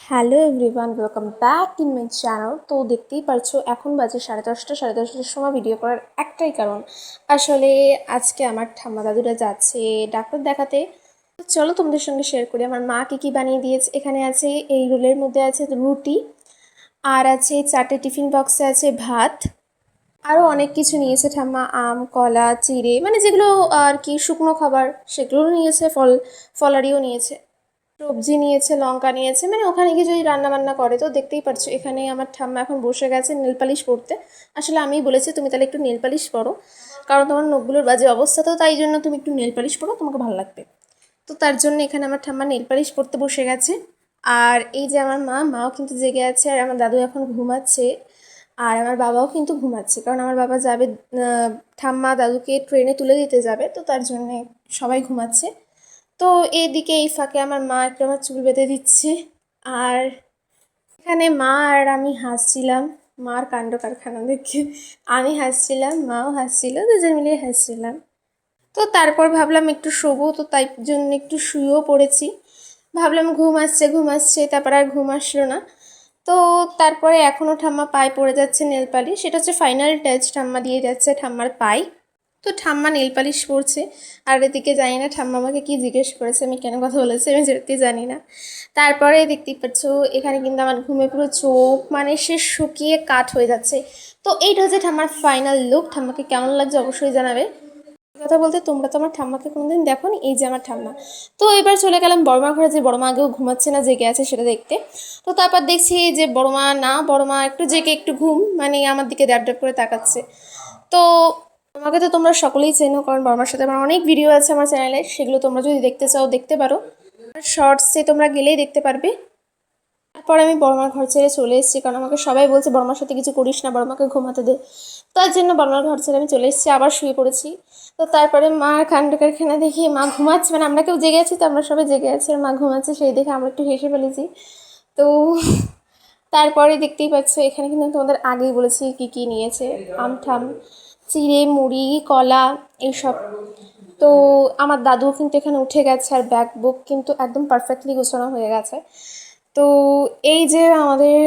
Hello everyone, welcome back in my channel. তো দেখতেই পারছো এখন বাজে 10:30। 10:30টার সময় ভিডিও করার একটাই কারণ, আসলে আজকে আমার ঠাম্মা দাদুরা যাচ্ছে ডাক্তার দেখাতে। চলো তোমাদের সঙ্গে শেয়ার করি আমার মা কী বানিয়ে দিয়েছে। এখানে আছে এই রোলের মধ্যে আছে রুটি, আর আছে 4টে টিফিন বক্সে আছে ভাত, আরও অনেক কিছু নিয়েছে ঠাম্মা। আম, কলা, চিড়ে, মানে যেগুলো আর কি শুকনো খাবার সেগুলোও নিয়েছে, ফলারিও নিয়েছে, সবজি নিয়েছে, লঙ্কা নিয়েছে, মানে ওখানে গিয়ে যদি রান্না বান্না করে। তো দেখতেই পারছো এখানে আমার ঠাম্মা এখন বসে গেছে নেল পালিশ পরতে। আসলে আমিই বলেছি তুমি তাহলে একটু নেল পালিশ পরো, কারণ তোমার নখগুলোর বাজে অবস্থা, তো তাই জন্য তুমি একটু নেল পালিশ পরো, তোমাকে ভালো লাগবে। তো তার জন্য এখানে আমার ঠাম্মা নেল পালিশ পরতে বসে গেছে। আর এই যে আমার মাও কিন্তু জেগে আছে, আর আমার দাদু এখন ঘুমাচ্ছে, আর আমার বাবাও কিন্তু ঘুমাচ্ছে, কারণ আমার বাবা যাবে ঠাম্মা দাদুকে ট্রেনে তুলে দিতে যাবে, তো তার জন্যে সবাই ঘুমাচ্ছে। তো এইদিকে এই ফাঁকে আমার মা একটু আমার চুল বেঁধে দিচ্ছে, আর এখানে মা আর আমি হাসছিলাম মার কাণ্ড কারখানা দেখে। আমি হাসছিলাম, মাও হাসছিল, দুজন মিলিয়ে হাসছিলাম। তো তারপর ভাবলাম একটু শোবো, তো তাই জন্য একটু শুয়েও পড়েছি। ভাবলাম ঘুম আসছে, তারপর আর ঘুম আসলো না। তো তারপরে এখনও ঠাম্মা পায়ে পড়ে যাচ্ছে নেল পালিশ, সেটা হচ্ছে ফাইনাল টাচ, ঠাম্মা দিয়ে যাচ্ছে ঠাম্মার পায়ে। তো ঠাম্মা নেল পালিশ পরছে, আর এদিকে জানি না ঠাম্মা আমাকে কী জিজ্ঞেস করেছে, আমি কেন কথা বলেছি আমি সত্যি জানি না। তারপরে দেখতেই পাচ্ছ এখানে কিন্তু আমার ঘুমে পুরো চোখ মানে সে শুকিয়ে কাঠ হয়ে যাচ্ছে। তো এইটা হচ্ছে ঠাম্মার ফাইনাল লুক। ঠাম্মাকে কেমন লাগছে অবশ্যই জানাবে। কথা বলতে তোমরা তো আমার ঠাম্মাকে কোনোদিন দেখোনি, এই যে আমার ঠাম্মা। তো এবার চলে গেলাম বড়মা ঘরে, যে বড়মা আগেও ঘুমাচ্ছে না জেগে আছে সেটা দেখতে। তো তারপর দেখছি যে বড়মা একটু জেগে একটু ঘুম মানে আমার দিকে ড্যাব ড্যাব করে তাকাচ্ছে। তো আমাকে তো তোমরা সকলেই চেনো, কারণ বড়মার সাথে আমার অনেক ভিডিও আছে আমার চ্যানেলে, সেগুলো তোমরা যদি দেখতে চাও দেখতে পারো, শর্টসে তোমরা গেলেই দেখতে পারবে। তারপর আমি বড়মার ঘর ছেড়ে চলে এসেছি, কারণ আমাকে সবাই বলছে বড়মার সাথে কিছু করিস না, বড়মাকে ঘুমাতে দে। তার জন্য বড়মার ঘর ছেড়ে আমি চলে এসেছি, আবার শুয়ে পড়েছি। তো তারপরে মার কাণ্ড কারখানা দেখে মা ঘুমাচ্ছে, মানে আমরা কেউ জেগে আছি, তো আমরা সবাই জেগে আছি, আর মা ঘুমাচ্ছে সেই দেখে আমরা একটু হেসে ফেলেছি। তো তারপরে দেখতেই পাচ্ছ এখানে কিন্তু তোমাদের আগেই বলেছি কী কী নিয়েছে, আমঠাম, চিড়ে, মুড়ি, কলা, এইসব। তো আমার দাদুও কিন্তু এখানে উঠে গেছে, আর ব্যাগ বুক কিন্তু একদম পারফেক্টলি গোছানো হয়ে গেছে। তো এই যে আমাদের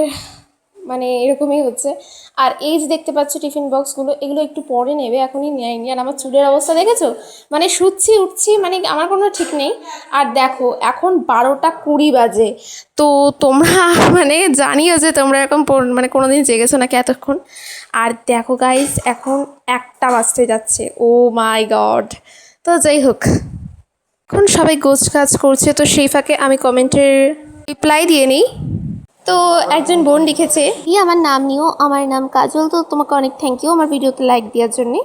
মানে এরকমই হচ্ছে। আর এই যে দেখতে পাচ্ছ টিফিন বক্সগুলো, এগুলো একটু পরে নেবে, এখনই নেয়নি। আর আমার চুলের অবস্থা দেখেছো, মানে শুচ্ছি উঠছি, মানে আমার কোনো ঠিক নেই। আর দেখো এখন 12টা 20 বাজে। তো তোমরা মানে জানিও যে তোমরা এরকম মানে কোনো দিন জেগেছো নাকি এতক্ষণ। আর দেখো গাইস এখন 1টা বাজতে যাচ্ছে, ও মাই গড। তো যাই হোক, এখন সবাই গোছ কাজ করছে, তো সেই ফাঁকে আমি কমেন্টের রিপ্লাই দিয়ে নিই। তো একজন বোন লিখেছে, আমার নাম নিও, আমার নাম কাজল, তো তোমাকে অনেক থ্যাংক ইউ আমার ভিডিওতে লাইক দেওয়ার জন্যে।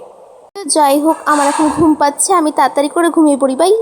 তো যাই হোক, আমার এখন ঘুম পাচ্ছে, আমি তাড়াতাড়ি করে ঘুমিয়ে পড়ি, বাই।